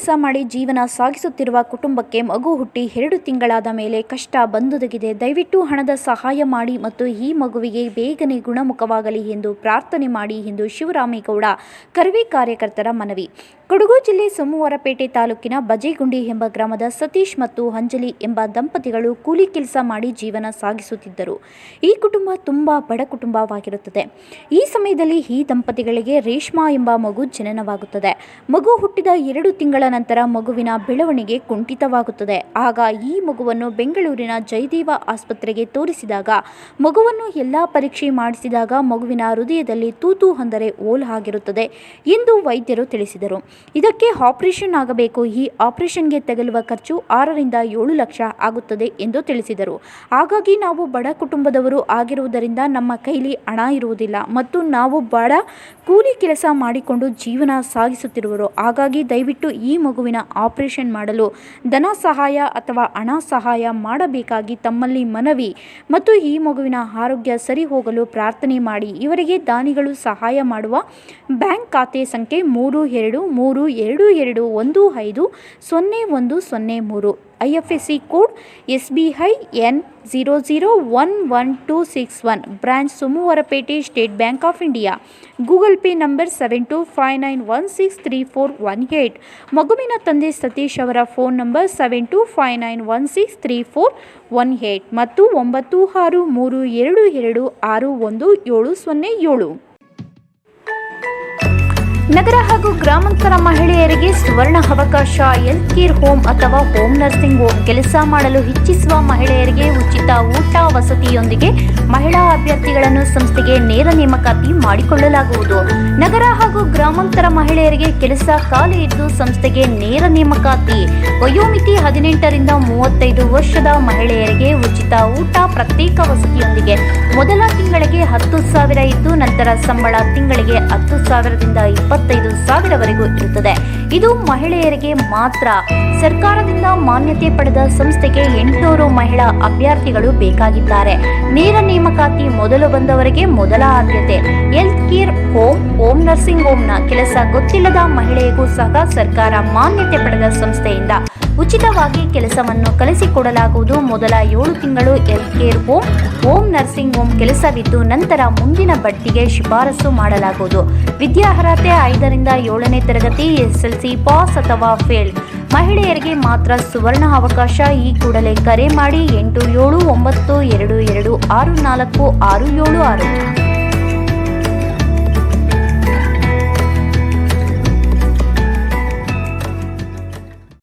ಕೆಲಸ ಮಾಡಿ ಜೀವನ ಸಾಗಿಸುತ್ತಿರುವ ಕುಟುಂಬಕ್ಕೆ ಮಗು ಹುಟ್ಟಿ 2 ತಿಂಗಳಾದ ಮೇಲೆ ಕಷ್ಟ ಬಂದೊದಗಿದೆ. ದಯವಿಟ್ಟು ಹಣದ ಸಹಾಯ ಮಾಡಿ ಮತ್ತು ಈ ಮಗುವಿಗೆ ಬೇಗನೆ ಗುಣಮುಖವಾಗಲಿ ಎಂದು ಪ್ರಾರ್ಥನೆ ಮಾಡಿ ಎಂದು ಶಿವರಾಮೇಗೌಡ ಕರವೇ ಕಾರ್ಯಕರ್ತರ ಮನವಿ. ಕೊಡಗು ಜಿಲ್ಲೆ ಸೋಮವಾರಪೇಟೆ ತಾಲೂಕಿನ ಬಜೆಗುಂಡಿ ಎಂಬ ಗ್ರಾಮದ ಸತೀಶ್ ಮತ್ತು ಅಂಜಲಿ ಎಂಬ ದಂಪತಿಗಳು ಕೂಲಿ ಕೆಲಸ ಮಾಡಿ ಜೀವನ ಸಾಗಿಸುತ್ತಿದ್ದರು. ಈ ಕುಟುಂಬ ತುಂಬಾ ಬಡ ಕುಟುಂಬವಾಗಿರುತ್ತದೆ. ಈ ಸಮಯದಲ್ಲಿ ಈ ದಂಪತಿಗಳಿಗೆ ರೇಷ್ಮಾ ಎಂಬ ಮಗು ಜನನವಾಗುತ್ತದೆ. ಮಗು ಹುಟ್ಟಿದ 2 ತಿಂಗಳ ನಂತರ ಮಗುವಿನ ಬೆಳವಣಿಗೆ ಕುಂಠಿತವಾಗುತ್ತದೆ. ಆಗ ಈ ಮಗುವನ್ನು ಬೆಂಗಳೂರಿನ ಜಯದೇವ ಆಸ್ಪತ್ರೆಗೆ ತೋರಿಸಿದಾಗ ಮಗುವನ್ನು ಎಲ್ಲಾ ಪರೀಕ್ಷೆ ಮಾಡಿಸಿದಾಗ ಮಗುವಿನ ಹೃದಯದಲ್ಲಿ ತೂತು ಅಂದರೆ ಹೋಲ್ ಆಗಿರುತ್ತದೆ ಎಂದು ವೈದ್ಯರು ತಿಳಿಸಿದರು. ಇದಕ್ಕೆ ಆಪರೇಷನ್ ಆಗಬೇಕು. ಈ ಆಪರೇಷನ್ಗೆ ತಗಲುವ ಖರ್ಚು 6 ರಿಂದ 7 ಲಕ್ಷ ಆಗುತ್ತದೆ ಎಂದು ತಿಳಿಸಿದರು. ಹಾಗಾಗಿ ನಾವು ಬಡ ಕುಟುಂಬದವರು ಆಗಿರುವುದರಿಂದ ನಮ್ಮ ಕೈಲಿ ಹಣ ಇರುವುದಿಲ್ಲ ಮತ್ತು ನಾವು ಬಡ ಕೂಲಿ ಕೆಲಸ ಮಾಡಿಕೊಂಡು ಜೀವನ ಸಾಗಿಸುತ್ತಿರುವರು. ಹಾಗಾಗಿ ದಯವಿಟ್ಟು ಈ ಮಗುವಿನ ಆಪರೇಷನ್ ಮಾಡಲು ಧನ ಸಹಾಯ ಅಥವಾ ಹಣ ಸಹಾಯ ಮಾಡಬೇಕಾಗಿ ತಮ್ಮಲ್ಲಿ ಮನವಿ ಮತ್ತು ಈ ಮಗುವಿನ ಆರೋಗ್ಯ ಸರಿ ಹೋಗಲು ಪ್ರಾರ್ಥನೆ ಮಾಡಿ. ಇವರಿಗೆ ದಾನಿಗಳು ಸಹಾಯ ಮಾಡುವ ಬ್ಯಾಂಕ್ ಖಾತೆ ಸಂಖ್ಯೆ 321501500103 IFSC code SBI N0011261 branch Somwarpet state bank of India. Google pay number 7259163418. ಮಗುವಿನ ತಂದೆ ಸತೀಶ್ ಅವರ ಫೋನ್ ನಂಬರ್ 7259163418 ಮತ್ತು 9632261707. ನಗರ ಹಾಗೂ ಗ್ರಾಮಾಂತರ ಮಹಿಳೆಯರಿಗೆ ಸುವರ್ಣ ಅವಕಾಶ. ಹೆಲ್ತ್ ಕೇರ್ ಹೋಮ್ ಅಥವಾ ಹೋಮ್ ನರ್ಸಿಂಗ್ ಹೋಮ್ ಕೆಲಸ ಮಾಡಲು ಇಚ್ಛಿಸುವ ಮಹಿಳೆಯರಿಗೆ ಉಚಿತ ಊಟ ವಸತಿಯೊಂದಿಗೆ ಮಹಿಳಾ ಅಭ್ಯರ್ಥಿಗಳನ್ನು ಸಂಸ್ಥೆಗೆ ನೇರ ನೇಮಕಾತಿ ಮಾಡಿಕೊಳ್ಳಲಾಗುವುದು. ನಗರ ಹಾಗೂ ಗ್ರಾಮಾಂತರ ಮಹಿಳೆಯರಿಗೆ ಕೆಲಸ ಖಾಲಿ ಇದ್ದು ಸಂಸ್ಥೆಗೆ ನೇರ ನೇಮಕಾತಿ. ವಯೋಮಿತಿ 18 ರಿಂದ 35 ವರ್ಷದ ಮಹಿಳೆಯರಿಗೆ ಉಚಿತ ಊಟ ಪ್ರತ್ಯೇಕ ವಸತಿಯೊಂದಿಗೆ ಮೊದಲ ತಿಂಗಳಿಗೆ 10,000 ಇದ್ದು ನಂತರ ಸಂಬಳ ತಿಂಗಳಿಗೆ 10,000 ದಿಂದ 25,000ವರೆಗೂ ಇರುತ್ತದೆ. ಇದು ಮಹಿಳೆಯರಿಗೆ ಮಾತ್ರ. ಸರ್ಕಾರದಿಂದ ಮಾನ್ಯತೆ ಪಡೆದ ಸಂಸ್ಥೆಗೆ 800 ಮಹಿಳಾ ಅಭ್ಯರ್ಥಿಗಳು ಬೇಕಾಗಿದ್ದಾರೆ. ನೇರ ನೇಮಕಾತಿ ಮೊದಲು ಬಂದವರಿಗೆ ಮೊದಲ ಆದ್ಯತೆ. Health care home, home nursing ಹೋಮ್ನ ಕೆಲಸ ಗೊತ್ತಿಲ್ಲದ ಮಹಿಳೆಗೂ ಸಹ ಸರ್ಕಾರ ಮಾನ್ಯತೆ ಪಡೆದ ಸಂಸ್ಥೆಯಿಂದ ಉಚಿತವಾಗಿ ಕೆಲಸವನ್ನು ಕಲಿಸಿಕೊಡಲಾಗುವುದು. ಮೊದಲ 7 ತಿಂಗಳು health care home, home nursing home ಕೆಲಸವಿದ್ದು ನಂತರ ಮುಂದಿನ ಬಡ್ತಿಗೆ ಶಿಫಾರಸು ಮಾಡಲಾಗುವುದು. ವಿದ್ಯಾರ್ಹತೆ 5 ರಿಂದ 7ನೇ ತರಗತಿ, SSLC ಪಾಸ್ ಅಥವಾ ಫೇಲ್. ಮಹಿಳೆಯರಿಗೆ ಮಾತ್ರ ಸುವರ್ಣ ಅವಕಾಶ. ಈ ಕೂಡಲೇ ಕರೆ ಮಾಡಿ 879222646676.